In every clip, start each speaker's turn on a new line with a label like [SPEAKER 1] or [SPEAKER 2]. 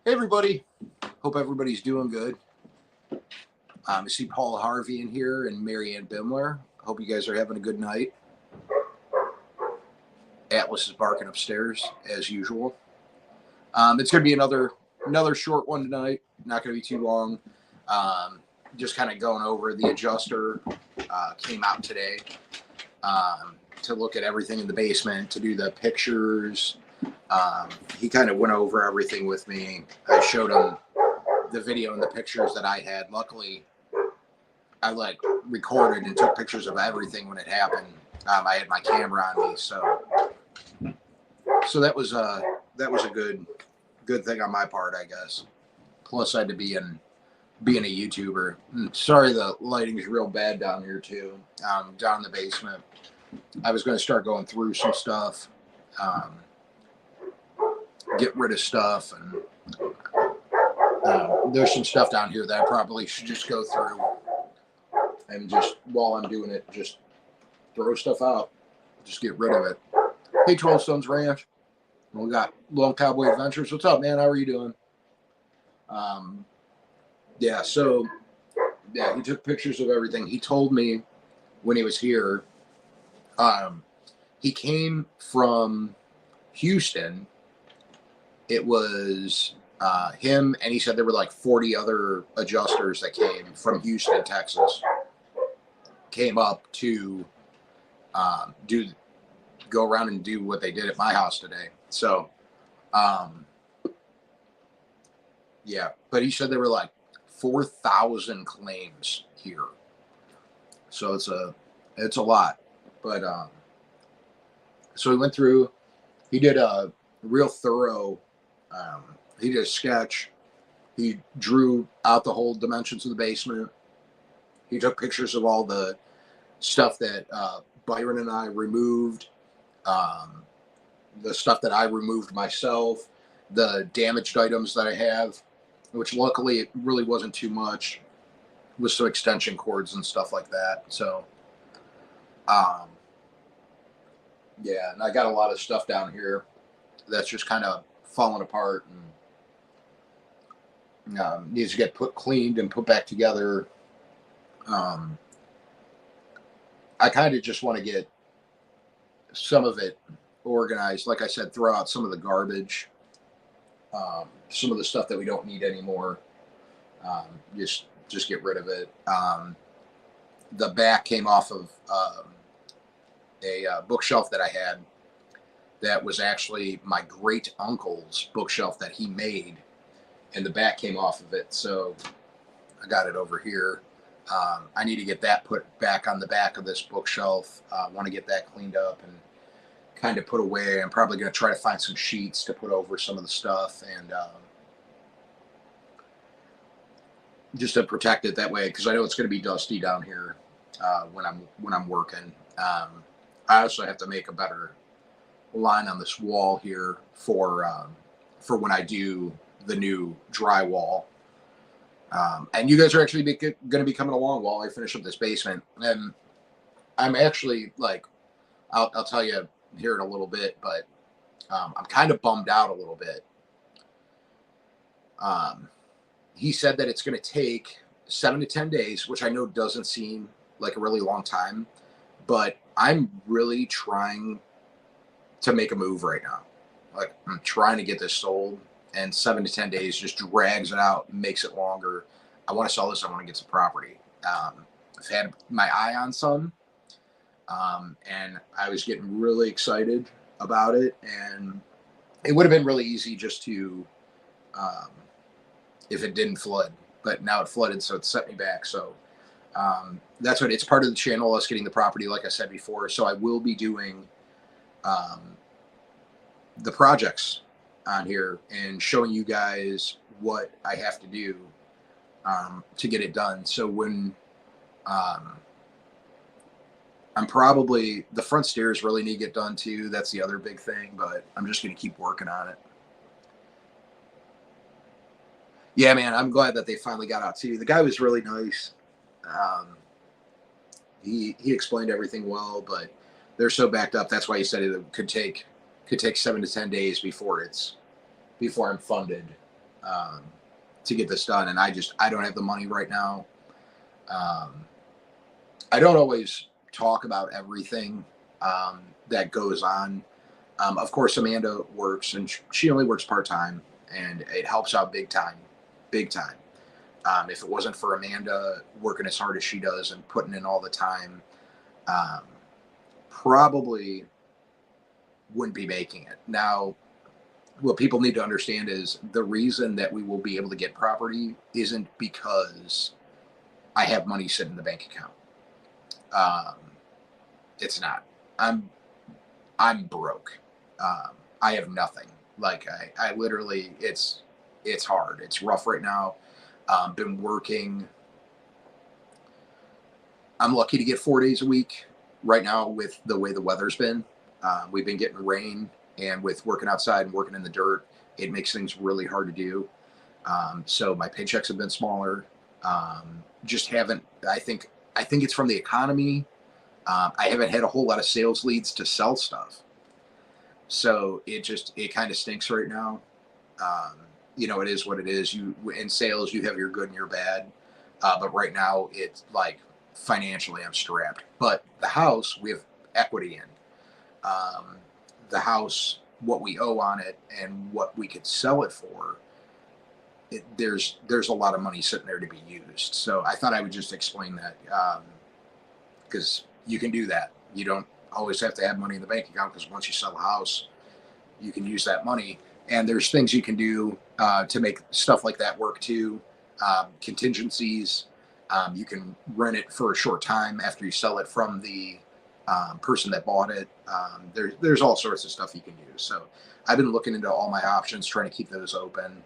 [SPEAKER 1] Hey everybody, hope everybody's doing good. I see Paul Harvey in here and Marianne Bimler. Hope you guys are having a good night. Atlas is barking upstairs as usual. It's going to be another short one tonight. Not going to be too long. Just kind of going over the adjuster. Came out today to look at everything in the basement, to do the pictures. He kind of went over everything with me. I showed him the video and the pictures that I had. Luckily, I recorded and took pictures of everything when it happened. I had my camera on me, so that was a good thing on my part, I guess. Plus, I had to being a YouTuber. Sorry, the lighting's real bad down here too. Down in the basement, I was going to start going through some stuff, get rid of stuff, and there's some stuff down here that I probably should just go through. And just while I'm doing it, just throw stuff out. Just get rid of it. Hey, 12 Sons Ranch. We got Long Cowboy Adventures. What's up, man? How are you doing? So he took pictures of everything. He told me when he was here, he came from Houston. It was him, and he said there were like 40 other adjusters that came from Houston, Texas. Came up to go around and do what they did at my house today. So, but he said there were like 4,000 claims here. So it's a lot. But so he went through. He did a real thorough. He did a sketch. He drew out the whole dimensions of the basement. He took pictures of all the stuff that Byron and I removed, the stuff that I removed myself, the damaged items that I have, which luckily it really wasn't too much, with some extension cords and stuff like that. So, and I got a lot of stuff down here that's just kind of falling apart and needs to get cleaned and put back together. I kind of just want to get some of it organized. Like I said, throw out some of the garbage, some of the stuff that we don't need anymore. Just get rid of it. The back came off of a bookshelf that I had that was actually my great uncle's bookshelf that he made, and the back came off of it. So I got it over here. I need to get that put back on the back of this bookshelf. I want to get that cleaned up and kind of put away. I'm probably going to try to find some sheets to put over some of the stuff and just to protect it that way, because I know it's going to be dusty down here when I'm working. I also have to make a better line on this wall here for when I do the new drywall. And you guys are actually going to be coming along while I finish up this basement. And I'm actually I'll tell you here in a little bit, but I'm kind of bummed out a little bit. He said that it's going to take 7 to 10 days, which I know doesn't seem like a really long time, but I'm really trying to make a move right now. Like, I'm trying to get this sold. And 7 to 10 days just drags it out, makes it longer. I want to sell this. I want to get some property. I've had my eye on some, and I was getting really excited about it. And it would have been really easy just to, if it didn't flood. But now it flooded, so it set me back. So that's what it's part of the channel, us getting the property, like I said before. So I will be doing the projects on here and showing you guys what I have to do to get it done. So when I'm probably, the front stairs really need to get done too. That's the other big thing, but I'm just going to keep working on it. Yeah, man, I'm glad that they finally got out too. The guy was really nice. He explained everything well, but they're so backed up. That's why he said it could take 7 to 10 days before I'm funded um, to get this done. And I don't have the money right now. Um, I don't always talk about everything that goes on. Of course, Amanda works, and she only works part time, and it helps out big time, big time. If it wasn't for Amanda working as hard as she does and putting in all the time, um, probably wouldn't be making it. Now, what people need to understand is the reason that we will be able to get property isn't because I have money sitting in the bank account. Um, it's not. I'm broke. I have nothing. Like I literally, it's hard. It's rough right now. Been working. I'm lucky to get 4 days a week right now with the way the weather's been. We've been getting rain, and with working outside and working in the dirt, it makes things really hard to do. So my paychecks have been smaller. Just haven't. I think it's from the economy. I haven't had a whole lot of sales leads to sell stuff. So it kind of stinks right now. Um, it is what it is. You in sales, you have your good and your bad. But right now, it's like financially, I'm strapped. But the house, we have equity in. Um, the house, what we owe on it, and what we could sell it for. There's a lot of money sitting there to be used. So I thought I would just explain that because you can do that. You don't always have to have money in the bank account because once you sell a house, you can use that money. And there's things you can do to make stuff like that work too. Contingencies. You can rent it for a short time after you sell it from the person that bought it. There's all sorts of stuff you can do. So I've been looking into all my options, trying to keep those open,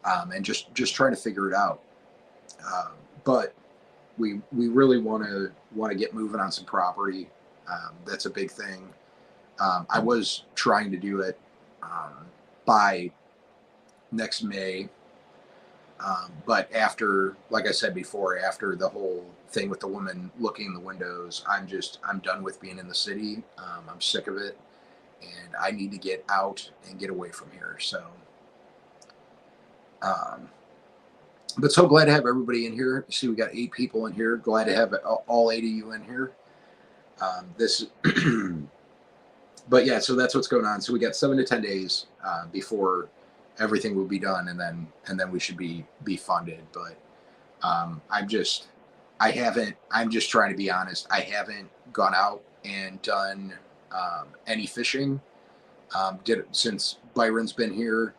[SPEAKER 1] and just trying to figure it out. But we really want to get moving on some property. That's a big thing. I was trying to do it by next May, but after, like I said before, after the whole thing with the woman looking in the windows, I'm done with being in the city. I'm sick of it, and I need to get out and get away from here. So, but so glad to have everybody in here. See, we got 8 people in here. Glad to have all 8 of you in here. This, but yeah, so that's what's going on. So we got 7 to 10 days before everything will be done, and then we should be funded. But I'm just trying to be honest. I haven't gone out and done any fishing. Did it since Byron's been here.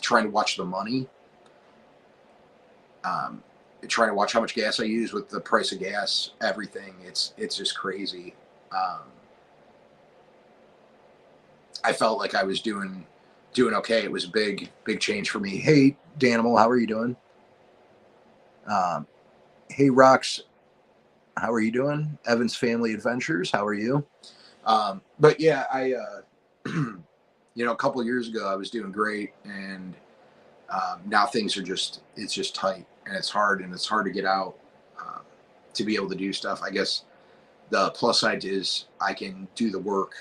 [SPEAKER 1] Trying to watch the money. Trying to watch how much gas I use with the price of gas, everything. It's just crazy. I felt like I was doing okay. It was a big change for me. Hey, Danimal, how are you doing? Hey, Rox, how are you doing? Evan's Family Adventures, how are you? But yeah, I a couple of years ago I was doing great, and now things are it's just tight, and it's hard to get out to be able to do stuff. I guess the plus side is I can do the work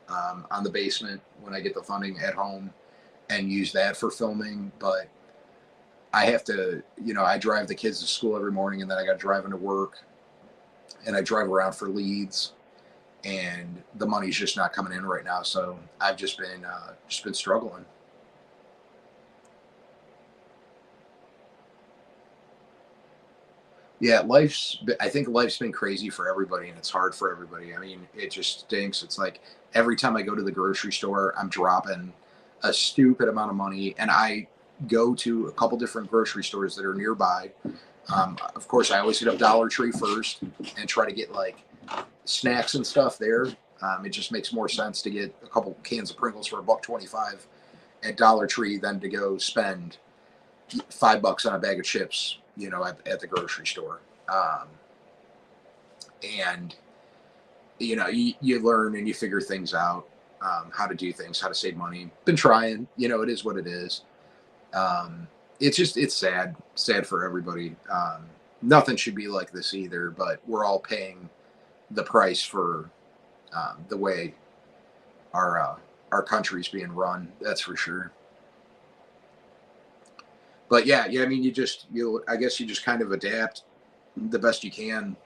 [SPEAKER 1] on the basement when I get the funding at home and use that for filming. But I have to, I drive the kids to school every morning, and then I got to drive into work, and I drive around for leads, and the money's just not coming in right now. So I've just been struggling. Yeah, I think life's been crazy for everybody, and it's hard for everybody. I mean, it just stinks. It's like every time I go to the grocery store, I'm dropping a stupid amount of money, and I go to a couple different grocery stores that are nearby. Of course, I always hit up Dollar Tree first and try to get like snacks and stuff there. It just makes more sense to get a couple cans of Pringles for $1.25 at Dollar Tree than to go spend $5 on a bag of chips, at the grocery store. And you learn and you figure things out, how to do things, how to save money. Been trying, it is what it is. It's sad for everybody. Nothing should be like this either, but we're all paying the price for the way our country's being run. That's for sure. But yeah, I mean, I guess you just kind of adapt the best you can.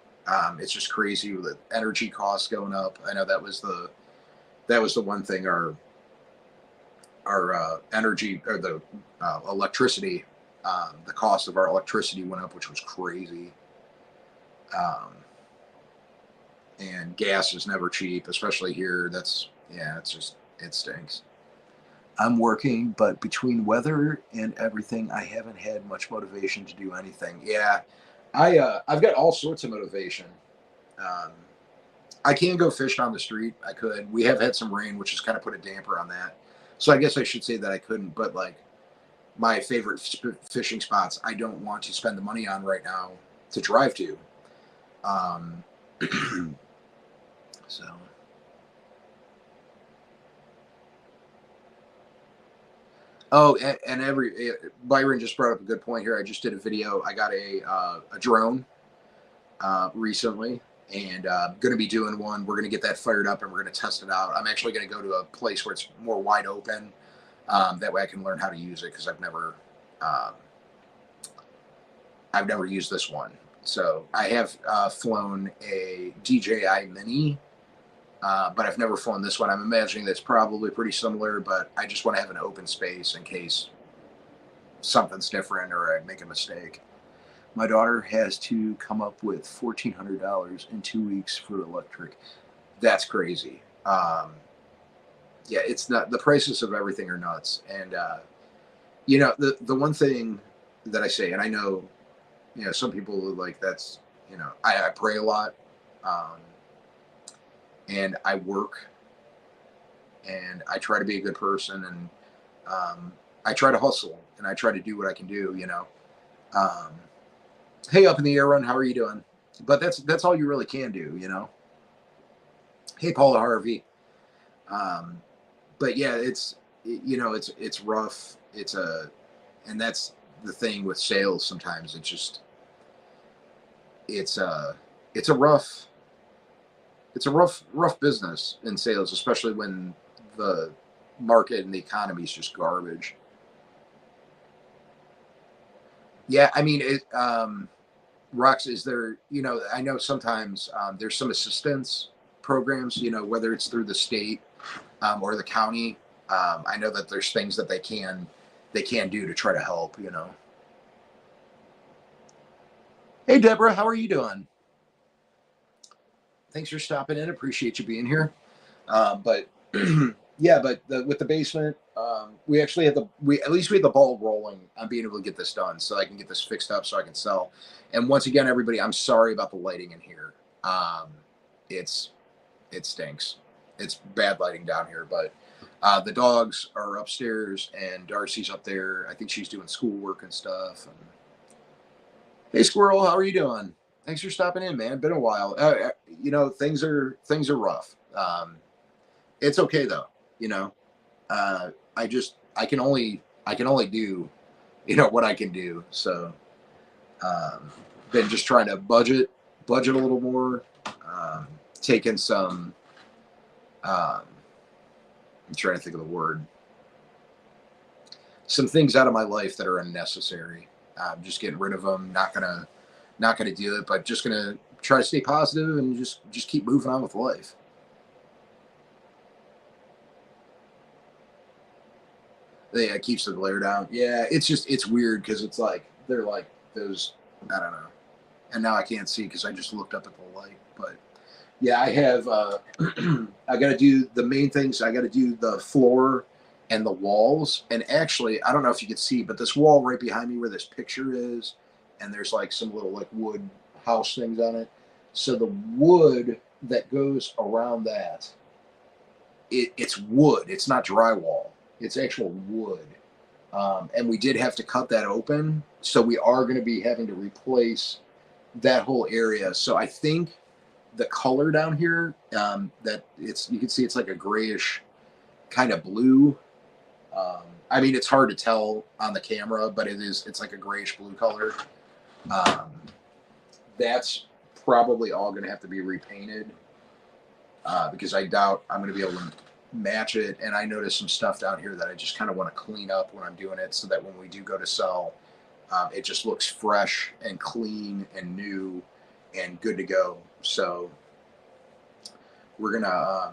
[SPEAKER 1] It's just crazy with the energy costs going up. I know that was the one thing our energy or the electricity, the cost of our electricity went up, which was crazy. Um, and gas is never cheap, especially here. It stinks. I'm working, but between weather and everything, I haven't had much motivation to do anything. Yeah, I've got all sorts of motivation. Um, I can go fish on the street. I could. We have had some rain, which has kind of put a damper on that. So I guess I should say that I couldn't. But like my favorite fishing spots, I don't want to spend the money on right now to drive to. Um, so. Oh, and Byron just brought up a good point here. I just did a video. I got a drone recently, and going to be doing one. We're going to get that fired up, and we're going to test it out. I'm actually going to go to a place where it's more wide open. That way, I can learn how to use it because I've never used this one. So I have flown a DJI Mini. But I've never flown this one. I'm imagining that's probably pretty similar, but I just want to have an open space in case something's different or I make a mistake. My daughter has to come up with $1,400 in 2 weeks for electric. That's crazy. Yeah, it's not, the prices of everything are nuts. And, the one thing that I say, and I know, some people like that's, I pray a lot. And I work and I try to be a good person and I try to hustle and I try to do what I can do. Um, hey, up in the air run, how are you doing? But that's all you really can do. Hey, Paula Harvey. Um, but yeah, it's rough. And that's the thing with sales. Sometimes it's a it's a rough rough business in sales, especially when the market and the economy is just garbage. Yeah, I mean, Rox, is there? I know sometimes there's some assistance programs. Whether it's through the state or the county. I know that there's things that they can do to try to help. Hey, Deborah, how are you doing? Thanks for stopping in. Appreciate you being here. But yeah, but with the basement, we actually at least we had the ball rolling on being able to get this done, so I can get this fixed up, so I can sell. And once again, everybody, I'm sorry about the lighting in here. It's it stinks. It's bad lighting down here, but the dogs are upstairs and Darcy's up there. I think she's doing schoolwork and stuff. And hey, Squirrel, how are you doing? Thanks for stopping in, man. Been a while. Things are rough. It's okay though. You know, I can only do, what I can do. So, been just trying to budget a little more, taking some, I'm trying to think of the word, some things out of my life that are unnecessary. Just getting rid of them. Not gonna do it, but just gonna try to stay positive and just keep moving on with life. Yeah, it keeps the glare down. Yeah, it's weird because it's like they're like those, I don't know. And now I can't see because I just looked up at the light. But yeah, I have I got to do the main things. I got to do the floor and the walls. And actually, I don't know if you can see, but this wall right behind me where this picture is, and there's like some little like wood house things on it. So the wood that goes around that, it's wood. It's not drywall. It's actual wood. And we did have to cut that open. So we are going to be having to replace that whole area. So I think the color down here, that you can see it's like a grayish kind of blue. I mean, it's hard to tell on the camera, but it's like a grayish blue color. Um, that's probably all going to have to be repainted, because I doubt I'm going to be able to match it. And I noticed some stuff down here that I just kind of want to clean up when I'm doing it so that when we do go to sell, It just looks fresh and clean and new and good to go. So we're gonna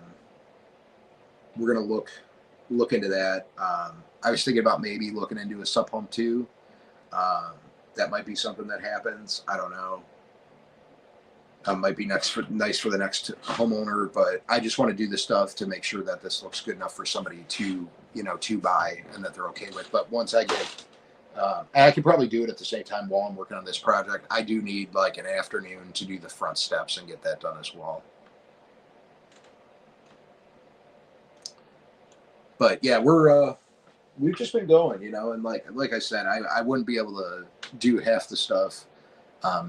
[SPEAKER 1] look into that. I was thinking about maybe looking into a sub home too. Um, that might be something that happens. I don't know. Might be nice for the next homeowner, but I just want to do this stuff to make sure that this looks good enough for somebody to to buy and that they're okay with. But once I get, and I can probably do it at the same time while I'm working on this project. I do need like an afternoon to do the front steps and get that done as well. But yeah, we've just been going, and like I said, I wouldn't be able to do half the stuff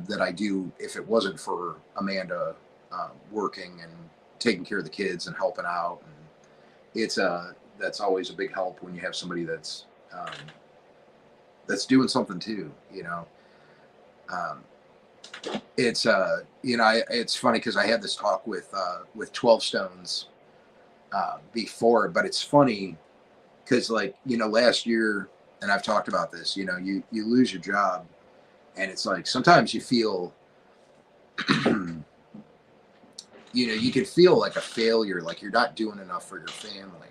[SPEAKER 1] that I do if it wasn't for Amanda working and taking care of the kids and helping out. And it's that's always a big help when you have somebody that's doing something too. Um, it's it's funny because I had this talk with 12 Stones before, but it's funny because last year, and I've talked about this. You lose your job, and it's like sometimes you feel you can feel like a failure, like you're not doing enough for your family.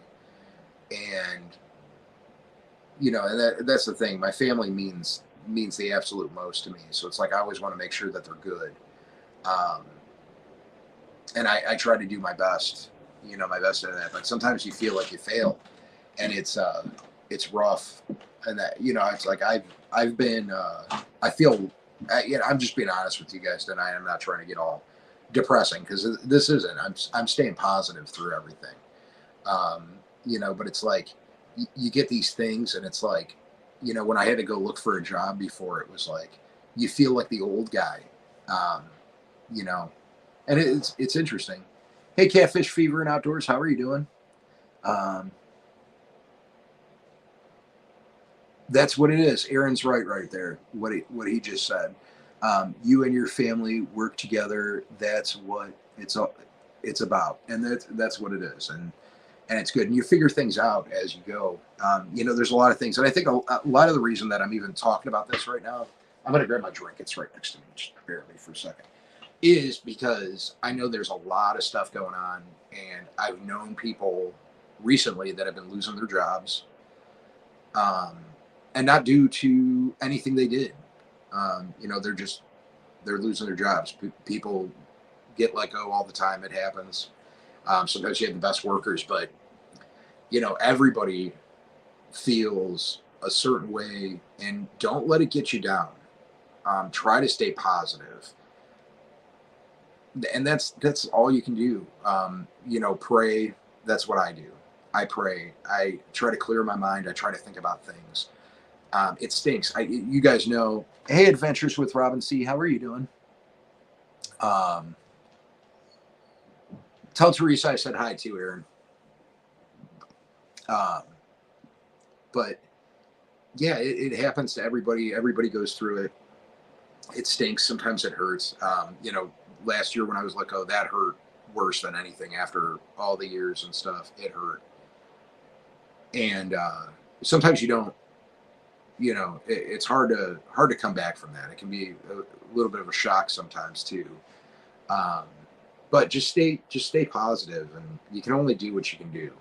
[SPEAKER 1] And and that's the thing. My family means the absolute most to me, so it's like I always want to make sure that they're good. um, and I try to do my best, my best at that. But sometimes you feel like you fail, and it's rough. And that it's like I've been I feel I'm just being honest with you guys tonight. I'm not trying to get all depressing because this isn't. I'm staying positive through everything. um, but it's like you get these things, and it's like when I had to go look for a job before, it was like you feel like the old guy. um, you know and it's interesting. Hey, Catfish Fever and Outdoors, how are you doing? um, That's what it is. Aaron's right there. What he just said. You and your family work together. That's what it's about, and that's what it is, and it's good. And you figure things out as you go. There's a lot of things, and I think a lot of the reason that I'm even talking about this right now, I'm going to grab my drink. It's right next to me. Just bear with me for a second. Is because I know there's a lot of stuff going on, and I've known people recently that have been losing their jobs. Um, and not due to anything they did. They're losing their jobs. People get let go all the time. It happens. Sometimes you have the best workers, but everybody feels a certain way, and don't let it get you down. Try to stay positive, and that's all you can do. Pray. That's what I do. I pray. I try to clear my mind. I try to think about things. It stinks. You guys know. Hey, Adventures with Robin C. How are you doing? Um, Tell Teresa I said hi to Aaron. Um, but yeah, it happens to everybody. Everybody goes through it. It stinks. Sometimes it hurts. Last year when I was let go, that hurt worse than anything. After all the years and stuff, it hurt. And sometimes you don't. It's hard to come back from that. It can be a little bit of a shock sometimes too. Um, but just stay positive, and you can only do what you can do.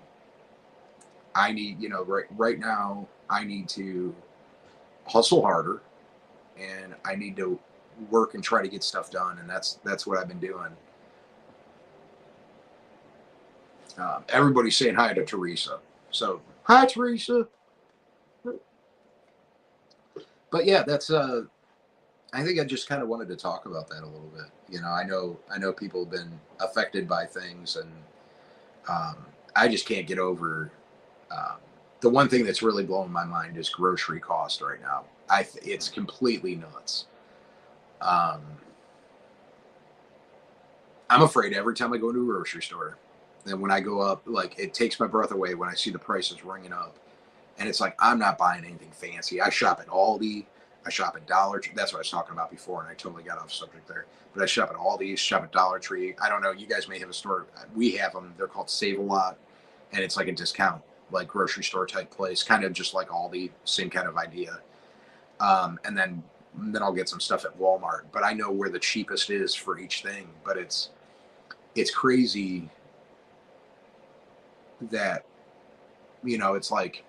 [SPEAKER 1] I need, right now, I need to hustle harder, and I need to work and try to get stuff done, and that's what I've been doing. Everybody's saying hi to Teresa, so hi, Teresa. But yeah, that's I think I just kind of wanted to talk about that a little bit. I know people have been affected by things, and um, I just can't get over. Um, the one thing that's really blowing my mind is grocery cost right now. It's completely nuts. Um, I'm afraid every time I go to a grocery store, and when I go up, like it takes my breath away when I see the prices ringing up. And it's like, I'm not buying anything fancy. I shop at Aldi. I shop at Dollar Tree. That's what I was talking about before, and I totally got off subject there. But I shop at Aldi, shop at Dollar Tree. I don't know. You guys may have a store. We have them. They're called Save a Lot, and it's like a discount, like grocery store type place, kind of just like Aldi, same kind of idea. And then I'll get some stuff at Walmart. But I know where the cheapest is for each thing. But it's crazy that, it's like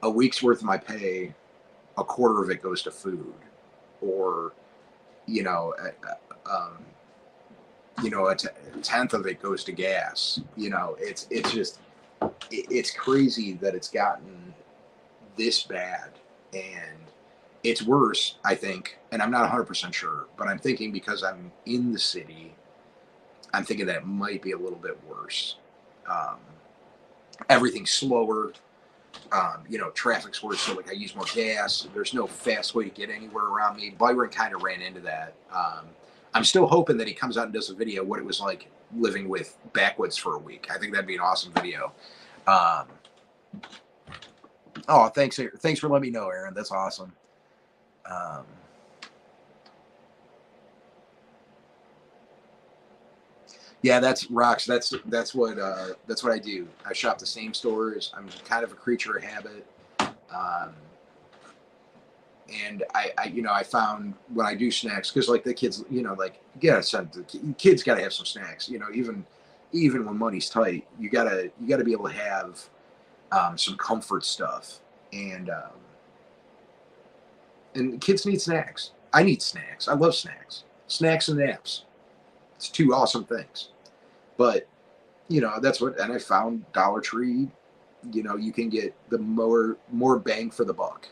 [SPEAKER 1] a week's worth of my pay, a quarter of it goes to food, or you know, um, a tenth of it goes to gas. It's just it's crazy that it's gotten this bad, and it's worse, I think. And I'm not 100% sure, but I'm thinking because I'm in the city, I'm thinking that it might be a little bit worse. Um, Everything's slower. Traffic's worse, so like I use more gas. There's no fast way to get anywhere around me. Byron kind of ran into that. I'm still hoping that he comes out and does a video what it was like living with Backwoods for a week. I think that'd be an awesome video. Um, oh, thanks for letting me know, Aaron. That's awesome. Yeah, that's rocks. That's what I do. I shop the same stores. I'm kind of a creature of habit. Um, and I found when I do snacks, because like the kids, like the kids got to have some snacks. Even when money's tight, you gotta be able to have some comfort stuff, and kids need snacks. I need snacks. I love snacks. Snacks and naps. It's two awesome things. But and I found Dollar Tree. You can get the more bang for the buck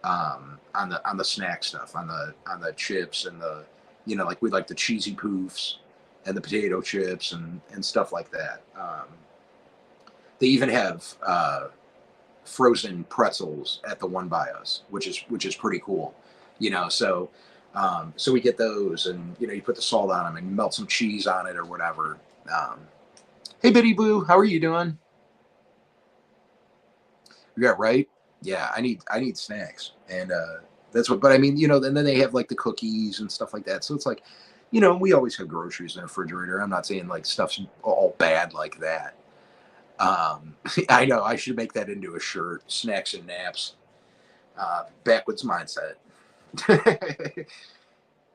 [SPEAKER 1] on the snack stuff, on the chips and like we like the cheesy poofs and the potato chips and stuff like that. They even have frozen pretzels at the One by Us, which is pretty cool. So we get those, and you put the salt on them and melt some cheese on it or whatever. Hey, Bitty Blue, how are you doing? Yeah, right. Yeah, I need snacks, and that's what. But I mean, and then they have like the cookies and stuff like that. So it's like, we always have groceries in the refrigerator. I'm not saying like stuff's all bad like that. I know I should make that into a shirt. Snacks and naps. Backwoods mindset.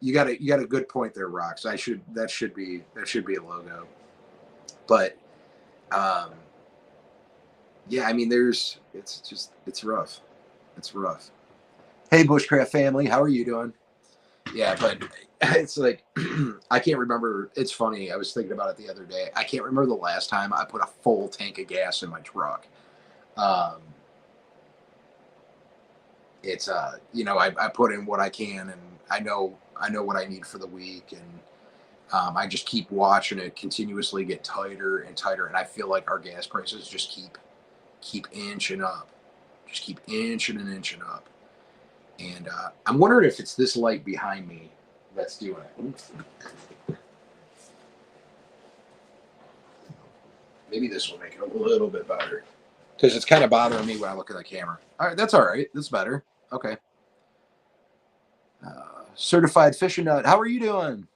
[SPEAKER 1] You got a good point there, Rocks. That should be a logo. But yeah, I mean, it's rough. It's rough. Hey, Bushcraft family, how are you doing? Yeah, but it's like I can't remember. It's funny. I was thinking about it the other day. I can't remember the last time I put a full tank of gas in my truck. Um, it's I put in what I can, and I know what I need for the week, and I just keep watching it continuously get tighter and tighter, and I feel like our gas prices just keep inching up, just keep inching and inching up. And I'm wondering if it's this light behind me that's doing it. Maybe this will make it a little bit better, because it's kind of bothering me when I look at the camera. All right, that's all right. That's better. Okay. Certified fishing nut. How are you doing?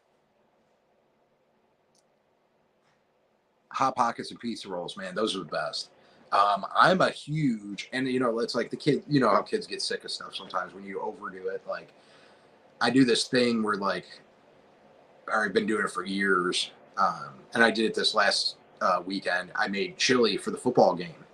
[SPEAKER 1] Hot Pockets and pizza rolls, man. Those are the best. I'm a huge, and it's like the kid. You know how kids get sick of stuff sometimes when you overdo it. Like I do this thing where like I've been doing it for years, and I did it this last weekend. I made chili for the football game,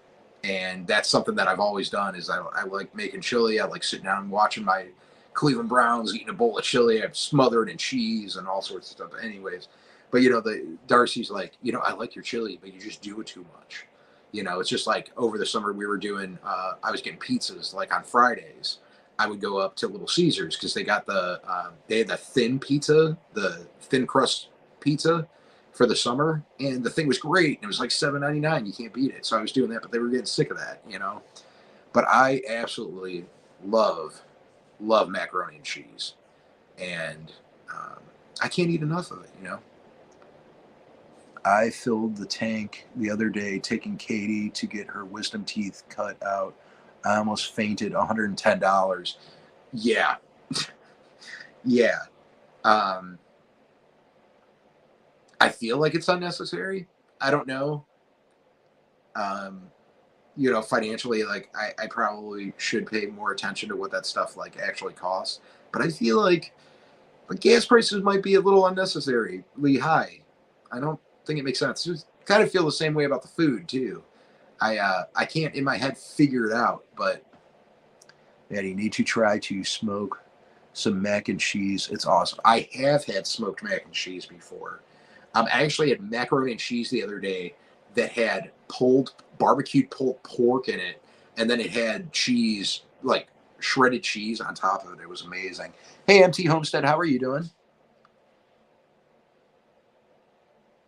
[SPEAKER 1] and that's something that I've always done. Is I like making chili. I like sitting down and watching my Cleveland Browns, eating a bowl of chili. I've smothered in cheese and all sorts of stuff. Anyways, but the Darcy's like, I like your chili, but you just do it too much. It's just like over the summer we were doing. I was getting pizzas like on Fridays. I would go up to Little Caesars because they had the thin pizza, the thin crust pizza for the summer, and the thing was great. And it was like $7.99. You can't beat it. So I was doing that, but they were getting sick of that. But I absolutely love macaroni and cheese, and I can't eat enough of it. I filled the tank the other day taking Katie to get her wisdom teeth cut out. I almost fainted. $110. Yeah, yeah. Um, I feel like it's unnecessary. I don't know. Um, financially, like I probably should pay more attention to what that stuff like actually costs. But I feel like gas prices might be a little unnecessarily high. I don't think it makes sense. Just kind of feel the same way about the food too. I can't in my head figure it out, but yeah, you need to try to smoke some mac and cheese. It's awesome. I have had smoked mac and cheese before. I actually had macaroni and cheese the other day that had barbecued pulled pork in it, and then it had cheese, like shredded cheese on top of it. It was amazing. Hey, MT Homestead, how are you doing?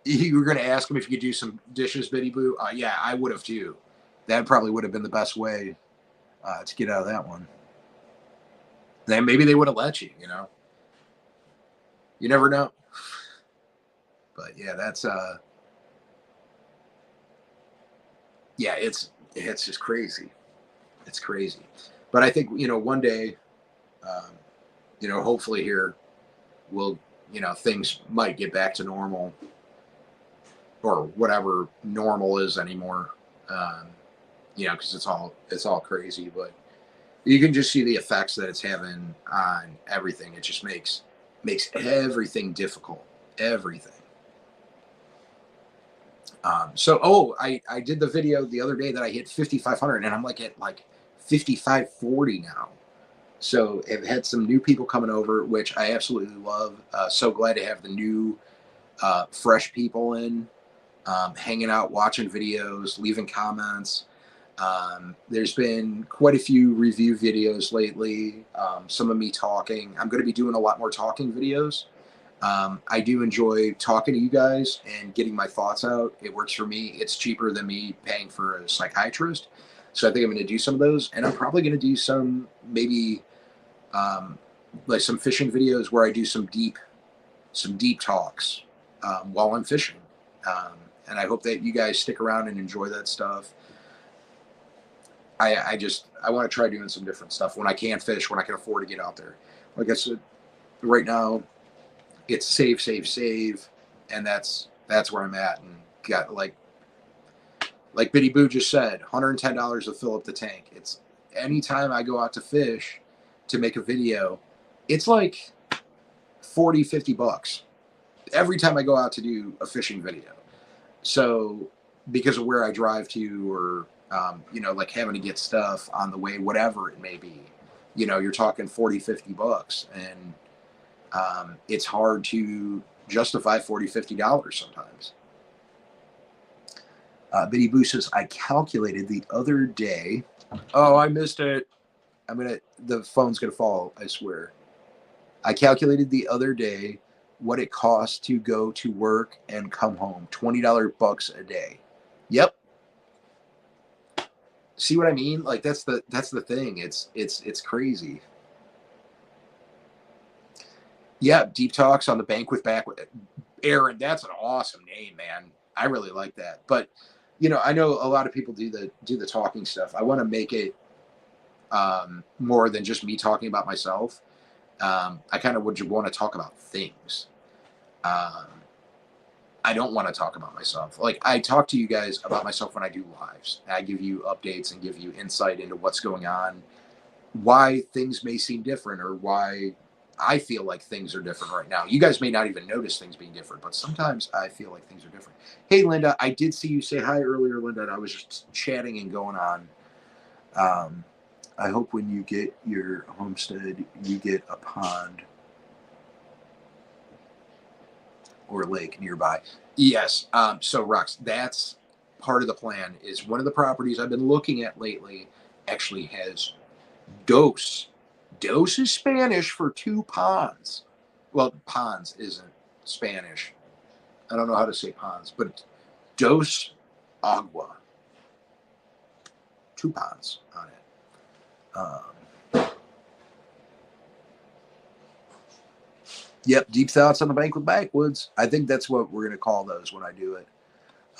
[SPEAKER 1] You were going to ask him if you could do some dishes, Biddy Boo. Yeah, I would have too. That probably would have been the best way to get out of that one. Then maybe they would have let you. You never know. But yeah, that's yeah, it's just crazy. It's crazy. But I think one day, um, hopefully here will things might get back to normal or whatever normal is anymore. Um, because it's all crazy, but you can just see the effects that it's having on everything. It just makes everything difficult. Everything. I did the video the other day that I hit 5,500, and I'm like at like 5,540 now. So I've had some new people coming over, which I absolutely love. So glad to have the new fresh people in, hanging out, watching videos, leaving comments. There's been quite a few review videos lately. Some of me talking. I'm going to be doing a lot more talking videos. I do enjoy talking to you guys and getting my thoughts out. It works for me. It's cheaper than me paying for a psychiatrist. So I think I'm going to do some of those. And I'm probably going to do some maybe um, like some fishing videos where I do some deep talks while I'm fishing. Um, and I hope that you guys stick around and enjoy that stuff. I want to try doing some different stuff when I can fish, when I can afford to get out there. Like I said, right now it's save, save, save, and that's where I'm at. And got like Biddy Boo just said, $110 to fill up the tank. It's anytime I go out to fish to make a video, it's like 40, $50 every time I go out to do a fishing video. So because of where I drive to, or like having to get stuff on the way, whatever it may be, you're talking 40, $50, and it's hard to justify 40, $50 sometimes. Biddy Boo says, I calculated the other day. Oh, I missed it. The phone's gonna fall, I swear. I calculated the other day what it costs to go to work and come home. $20 a day. Yep. See what I mean? Like that's the thing. It's crazy. Yeah, deep talks on the bank with Aaron. That's an awesome name, man. I really like that. But I know a lot of people do the talking stuff. I want to make it more than just me talking about myself. I kind of would want to talk about things. Um, I don't want to talk about myself. Like I talk to you guys about myself when I do lives. I give you updates and give you insight into what's going on, why things may seem different, or why I feel like things are different right now. You guys may not even notice things being different, but sometimes I feel like things are different. Hey, Linda, I did see you say hi earlier, Linda, and I was just chatting and going on. I hope when you get your homestead, you get a pond or lake nearby. Yes. So, Rox, that's part of the plan. Is one of the properties I've been looking at lately actually has dos. Dos is Spanish for two ponds. Well, ponds isn't Spanish. I don't know how to say ponds, but dos agua. Two ponds on it. Yep, deep thoughts on the bank with Backwoods. I think that's what we're going to call those when I do it.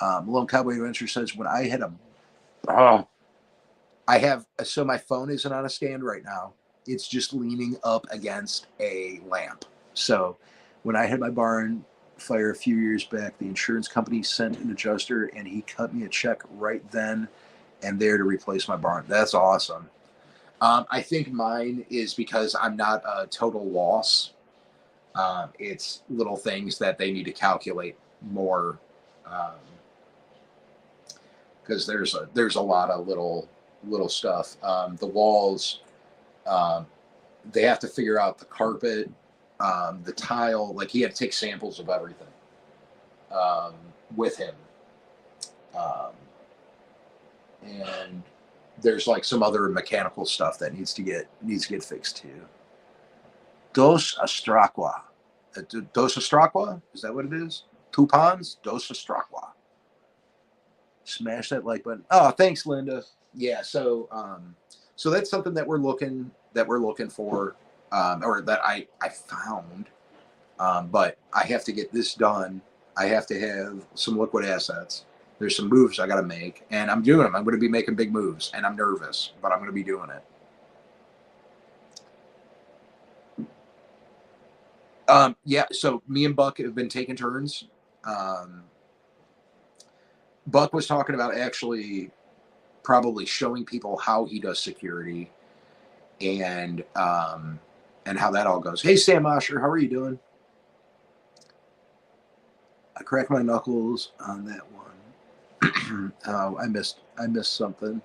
[SPEAKER 1] Malone Cowboy Adventure says, when I had so my phone isn't on a stand right now. It's just leaning up against a lamp. So when I had my barn fire a few years back, the insurance company sent an adjuster and he cut me a check right then and there to replace my barn. That's awesome. I think mine is because I'm not a total loss. It's little things that they need to calculate more, because there's a lot of little stuff. The walls, um, they have to figure out the carpet, the tile. Like he had to take samples of everything um, with him, um, and there's like some other mechanical stuff that needs to get fixed too. Dos Astraqua. Dos Astraqua? Is that what it is? Two ponds? Dos Astraqua. Smash that like button. Oh, thanks, Linda. Yeah, so that's something that we're looking for, or that I found. But I have to get this done. I have to have some liquid assets. There's some moves I got to make, and I'm doing them. I'm going to be making big moves, and I'm nervous, but I'm going to be doing it. Yeah, so me and Buck have been taking turns. Buck was talking about actually probably showing people how he does security, and how that all goes. Hey, Sam Osher, how are you doing? I cracked my knuckles on that one. Oh, I missed something.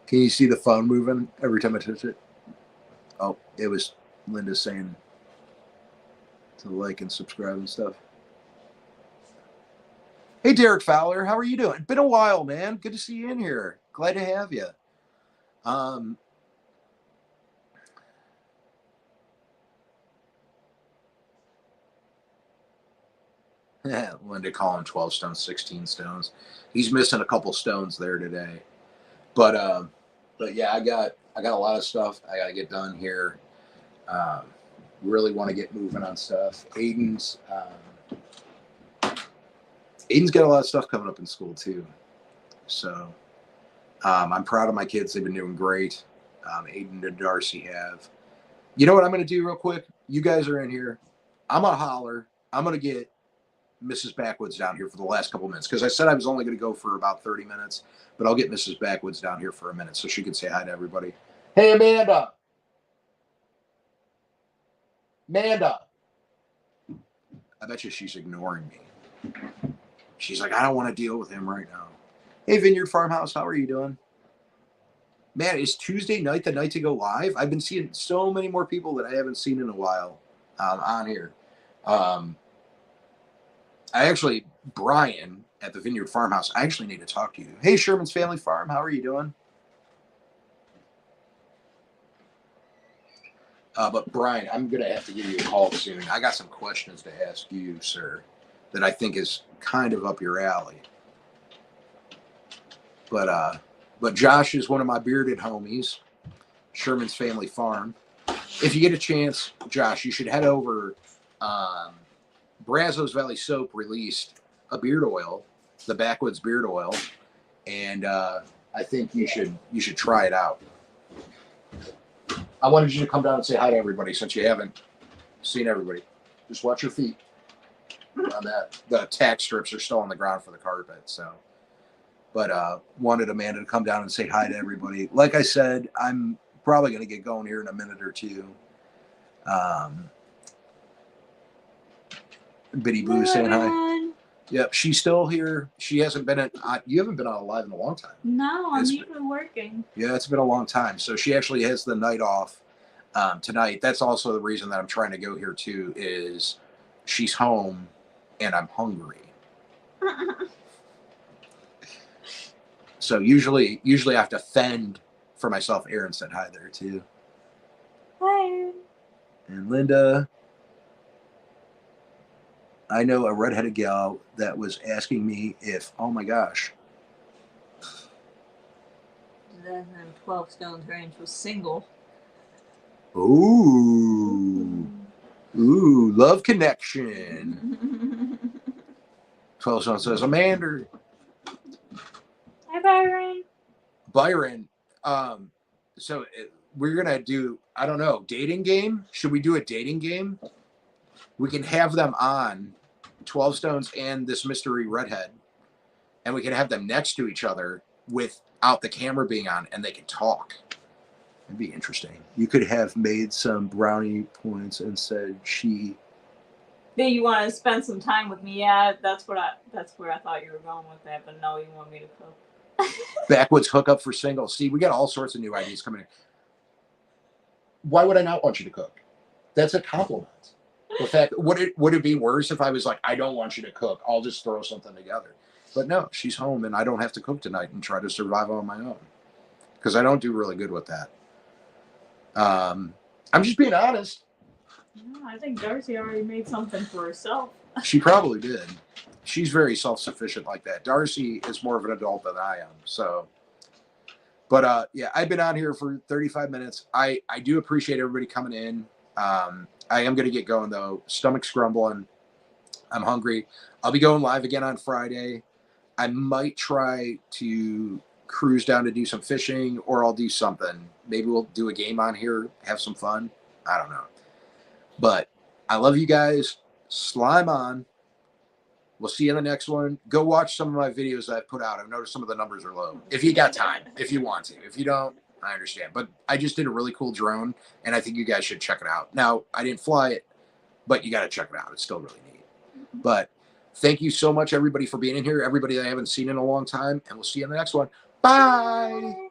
[SPEAKER 1] Can you see the phone moving every time I touch it? Oh, it was Linda saying to like and subscribe and stuff. Hey, Derek Fowler, how are you doing? Been a while, man. Good to see you in here. Glad to have you. Linda calling 12 stones 16 stones. He's missing a couple stones there today. But yeah, I got a lot of stuff I got to get done here. Really want to get moving on stuff. Aiden's got a lot of stuff coming up in school too. So I'm proud of my kids. They've been doing great. Aiden and Darcy have. You know what I'm going to do real quick? You guys are in here. I'm going to holler. I'm going to get Mrs. Backwoods down here for the last couple minutes, because I said I was only going to go for about 30 minutes, but I'll get Mrs. Backwoods down here for a minute so she can say hi to everybody. Hey, Amanda. Amanda. I bet you she's ignoring me. She's like, I don't want to deal with him right now. Hey, Vineyard Farmhouse, how are you doing? Man, is Tuesday night the night to go live? I've been seeing so many more people that I haven't seen in a while on here. I actually, Brian at the Vineyard Farmhouse, I actually need to talk to you. Hey, Sherman's Family Farm, how are you doing? But Brian, I'm going to have to give you a call soon. I got some questions to ask you, sir, that I think is kind of up your alley. But Josh is one of my bearded homies, Sherman's Family Farm. If you get a chance, Josh, you should head over. Brazos Valley Soap released a beard oil, the Backwoods beard oil, and I think you should try it out. I wanted you to come down and say hi to everybody since you haven't seen everybody. Just watch your feet on that. The tack strips are still on the ground for the carpet, so. But wanted Amanda to come down and say hi to everybody. Like I said, I'm probably going to get going here in a minute or two. Biddy Boo saying hi. Yep, she's still here. She hasn't been you haven't been on live in a long time.
[SPEAKER 2] No, I'm even working.
[SPEAKER 1] Yeah, it's been a long time. So she actually has the night off tonight. That's also the reason that I'm trying to go here too, is she's home and I'm hungry. So usually I have to fend for myself. Aaron said hi there too.
[SPEAKER 2] Hi.
[SPEAKER 1] And Linda. I know a redheaded gal that was asking me if, oh my gosh.
[SPEAKER 2] 12 stones range was single.
[SPEAKER 1] Ooh, love connection. 12 stones says, Amanda.
[SPEAKER 2] Hi, Byron.
[SPEAKER 1] Byron, so we're going to do, I don't know, dating game? Should we do a dating game? We can have them on 12 Stones and this mystery redhead, and we can have them next to each other without the camera being on, and they can talk. It'd be interesting. You could have made some brownie points and said she.
[SPEAKER 2] Do you want to spend some time with me? Yeah, that's where I thought you were going with that, but no, you want me to cook.
[SPEAKER 1] Backwoods hookup for singles. See, we got all sorts of new ideas coming in. Why would I not want you to cook? That's a compliment. The fact, would it be worse if I was like, I don't want you to cook, I'll just throw something together? But no, she's home and I don't have to cook tonight and try to survive on my own, because I don't do really good with that. I'm just being honest.
[SPEAKER 2] No, I think Darcy already made something for herself.
[SPEAKER 1] She probably did. She's very self-sufficient like that. Darcy is more of an adult than I am. So, but yeah, I've been on here for 35 minutes. I do appreciate everybody coming in. I am going to get going though. Stomach's grumbling. I'm hungry. I'll be going live again on Friday. I might try to cruise down to do some fishing, or I'll do something. Maybe we'll do a game on here, have some fun. I don't know. But I love you guys. Slime on. We'll see you in the next one. Go watch some of my videos that I've put out. I've noticed some of the numbers are low. If you got time, if you want to. If you don't, I understand. But I just did a really cool drone, and I think you guys should check it out. Now, I didn't fly it, but you got to check it out. It's still really neat. But thank you so much, everybody, for being in here. Everybody that I haven't seen in a long time. And we'll see you in the next one. Bye.